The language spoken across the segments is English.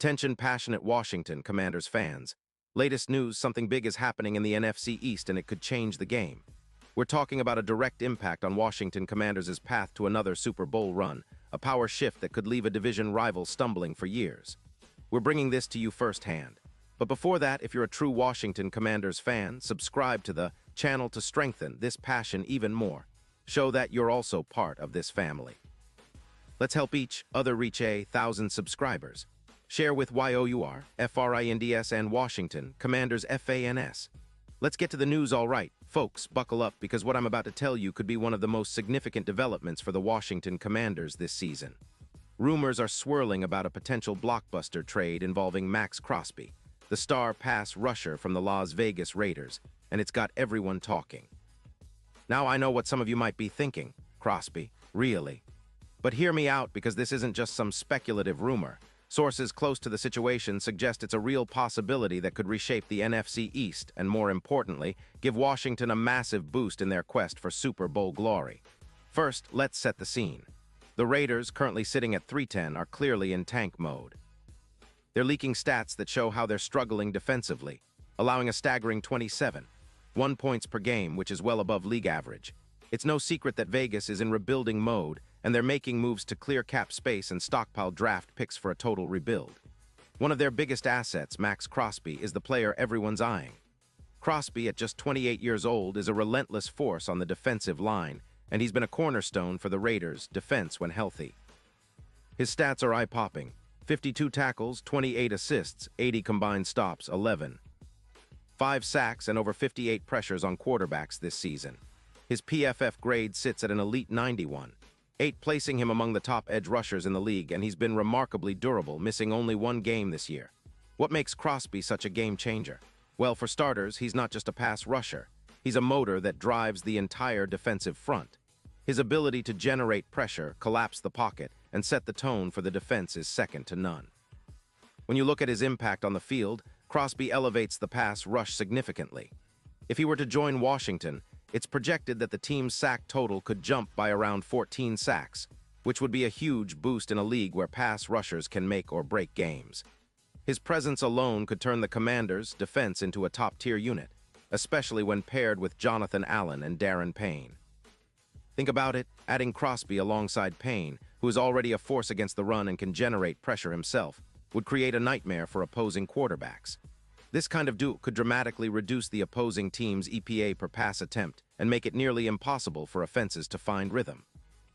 Attention passionate Washington Commanders fans. Latest news, something big is happening in the NFC East and it could change the game. We're talking about a direct impact on Washington Commanders' path to another Super Bowl run, a power shift that could leave a division rival stumbling for years. We're bringing this to you firsthand. But before that, if you're a true Washington Commanders fan, subscribe to the channel to strengthen this passion even more. Show that you're also part of this family. Let's help each other reach 1,000 subscribers. Share with YOUR, FRINDS, and Washington Commanders FANS. Let's get to the news. All right, folks, buckle up because what I'm about to tell you could be one of the most significant developments for the Washington Commanders this season. Rumors are swirling about a potential blockbuster trade involving Max Crosby, the star pass rusher from the Las Vegas Raiders, and it's got everyone talking. Now I know what some of you might be thinking. Crosby, really? But hear me out because this isn't just some speculative rumor. Sources close to the situation suggest it's a real possibility that could reshape the NFC East and, more importantly, give Washington a massive boost in their quest for Super Bowl glory. First, let's set the scene. The Raiders, currently sitting at 3-10, are clearly in tank mode. They're leaking stats that show how they're struggling defensively, allowing a staggering 27.1 points per game, which is well above league average. It's no secret that Vegas is in rebuilding mode, and they're making moves to clear cap space and stockpile draft picks for a total rebuild. One of their biggest assets, Max Crosby, is the player everyone's eyeing. Crosby, at just 28 years old, is a relentless force on the defensive line, and he's been a cornerstone for the Raiders' defense when healthy. His stats are eye-popping: 52 tackles, 28 assists, 80 combined stops, 11. 5 sacks and over 58 pressures on quarterbacks this season. His PFF grade sits at an elite 91. 8, placing him among the top edge rushers in the league, and he's been remarkably durable, missing only one game this year. What makes Crosby such a game changer? Well, for starters, he's not just a pass rusher. He's a motor that drives the entire defensive front. His ability to generate pressure, collapse the pocket, and set the tone for the defense is second to none. When you look at his impact on the field, Crosby elevates the pass rush significantly. If he were to join Washington, it's projected that the team's sack total could jump by around 14 sacks, which would be a huge boost in a league where pass rushers can make or break games. His presence alone could turn the Commanders' defense into a top-tier unit, especially when paired with Jonathan Allen and Darren Payne. Think about it, adding Crosby alongside Payne, who is already a force against the run and can generate pressure himself, would create a nightmare for opposing quarterbacks. This kind of duo could dramatically reduce the opposing team's EPA per pass attempt and make it nearly impossible for offenses to find rhythm.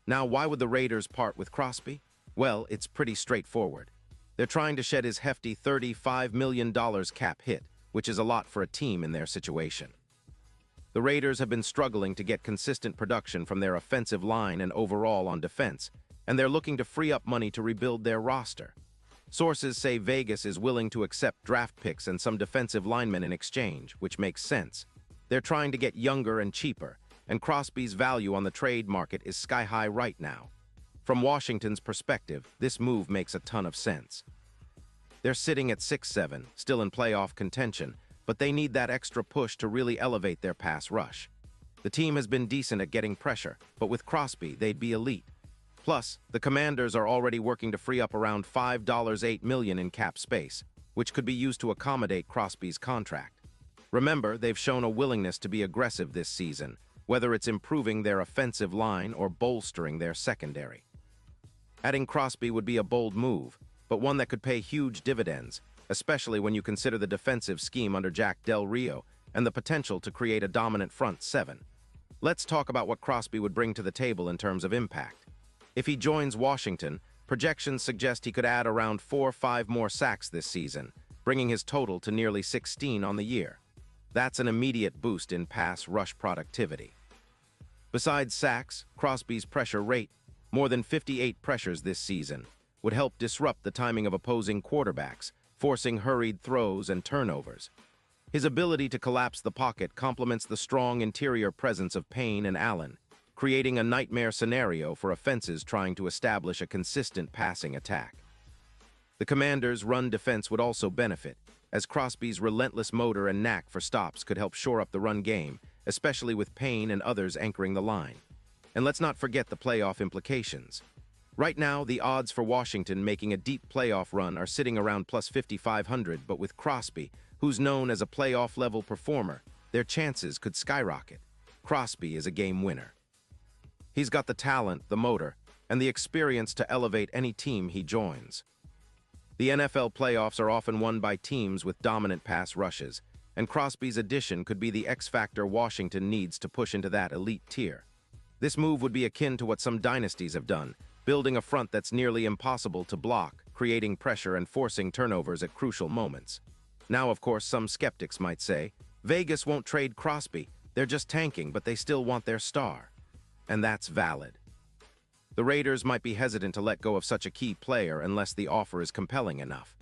Now, why would the Raiders part with Crosby? Well, it's pretty straightforward. They're trying to shed his hefty $35 million cap hit, which is a lot for a team in their situation. The Raiders have been struggling to get consistent production from their offensive line and overall on defense, and they're looking to free up money to rebuild their roster. Sources say Vegas is willing to accept draft picks and some defensive linemen in exchange, which makes sense. They're trying to get younger and cheaper, and Crosby's value on the trade market is sky-high right now. From Washington's perspective, this move makes a ton of sense. They're sitting at 6-7, still in playoff contention, but they need that extra push to really elevate their pass rush. The team has been decent at getting pressure, but with Crosby, they'd be elite. Plus, the Commanders are already working to free up around $5.8 million in cap space, which could be used to accommodate Crosby's contract. Remember, they've shown a willingness to be aggressive this season, whether it's improving their offensive line or bolstering their secondary. Adding Crosby would be a bold move, but one that could pay huge dividends, especially when you consider the defensive scheme under Jack Del Rio and the potential to create a dominant front seven. Let's talk about what Crosby would bring to the table in terms of impact. If he joins Washington, projections suggest he could add around 4 or 5 more sacks this season, bringing his total to nearly 16 on the year. That's an immediate boost in pass rush productivity. Besides sacks, Crosby's pressure rate, more than 58 pressures this season, would help disrupt the timing of opposing quarterbacks, forcing hurried throws and turnovers. His ability to collapse the pocket complements the strong interior presence of Payne and Allen, creating a nightmare scenario for offenses trying to establish a consistent passing attack. The Commanders' run defense would also benefit, as Crosby's relentless motor and knack for stops could help shore up the run game, especially with Payne and others anchoring the line. And let's not forget the playoff implications. Right now, the odds for Washington making a deep playoff run are sitting around plus 5,500, but with Crosby, who's known as a playoff-level performer, their chances could skyrocket. Crosby is a game winner. He's got the talent, the motor, and the experience to elevate any team he joins. The NFL playoffs are often won by teams with dominant pass rushes, and Crosby's addition could be the X-factor Washington needs to push into that elite tier. This move would be akin to what some dynasties have done, building a front that's nearly impossible to block, creating pressure and forcing turnovers at crucial moments. Now, of course, some skeptics might say, Vegas won't trade Crosby, they're just tanking, but they still want their star. And that's valid. The Raiders might be hesitant to let go of such a key player unless the offer is compelling enough.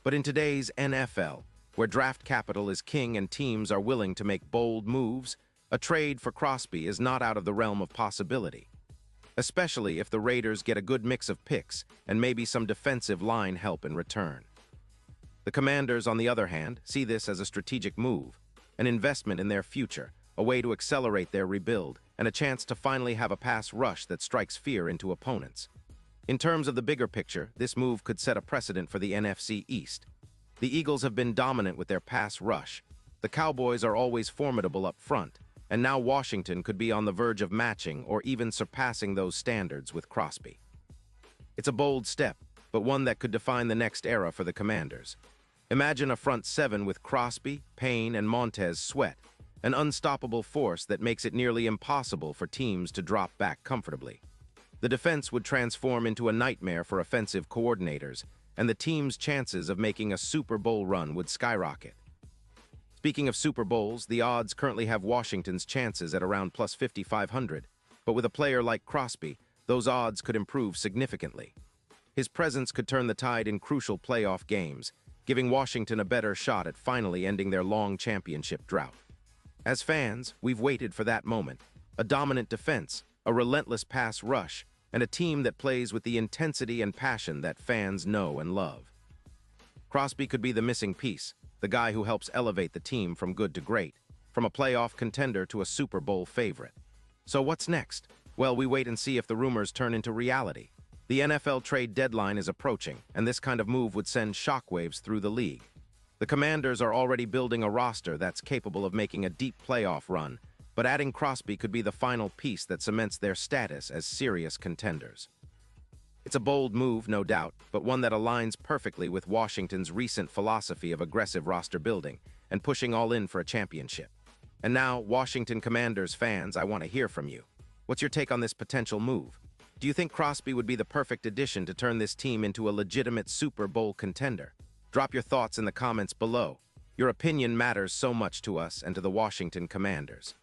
But in today's NFL, where draft capital is king and teams are willing to make bold moves, a trade for Crosby is not out of the realm of possibility, especially if the Raiders get a good mix of picks and maybe some defensive line help in return. The Commanders, on the other hand, see this as a strategic move, an investment in their future, a way to accelerate their rebuild, and a chance to finally have a pass rush that strikes fear into opponents. In terms of the bigger picture, this move could set a precedent for the NFC East. The Eagles have been dominant with their pass rush. The Cowboys are always formidable up front, and now Washington could be on the verge of matching or even surpassing those standards with Crosby. It's a bold step, but one that could define the next era for the Commanders. Imagine a front seven with Crosby, Payne, and Montez Sweat, an unstoppable force that makes it nearly impossible for teams to drop back comfortably. The defense would transform into a nightmare for offensive coordinators, and the team's chances of making a Super Bowl run would skyrocket. Speaking of Super Bowls, the odds currently have Washington's chances at around plus 5,500, but with a player like Crosby, those odds could improve significantly. His presence could turn the tide in crucial playoff games, giving Washington a better shot at finally ending their long championship drought. As fans, we've waited for that moment. A dominant defense, a relentless pass rush, and a team that plays with the intensity and passion that fans know and love. Crosby could be the missing piece, the guy who helps elevate the team from good to great, from a playoff contender to a Super Bowl favorite. So what's next? Well, we wait and see if the rumors turn into reality. The NFL trade deadline is approaching, and this kind of move would send shockwaves through the league. The Commanders are already building a roster that's capable of making a deep playoff run, but adding Crosby could be the final piece that cements their status as serious contenders. It's a bold move, no doubt, but one that aligns perfectly with Washington's recent philosophy of aggressive roster building and pushing all in for a championship. And now, Washington Commanders fans, I want to hear from you. What's your take on this potential move? Do you think Crosby would be the perfect addition to turn this team into a legitimate Super Bowl contender? Drop your thoughts in the comments below. Your opinion matters so much to us and to the Washington Commanders.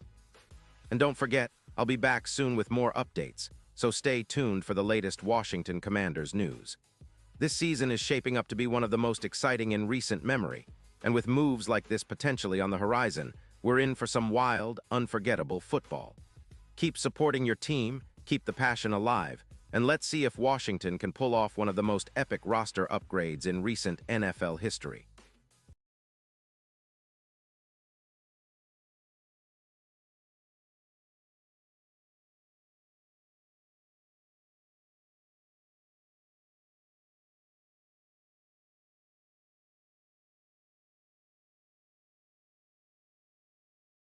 And don't forget, I'll be back soon with more updates, so stay tuned for the latest Washington Commanders news. This season is shaping up to be one of the most exciting in recent memory, and with moves like this potentially on the horizon, we're in for some wild, unforgettable football. Keep supporting your team, keep the passion alive, and let's see if Washington can pull off one of the most epic roster upgrades in recent NFL history.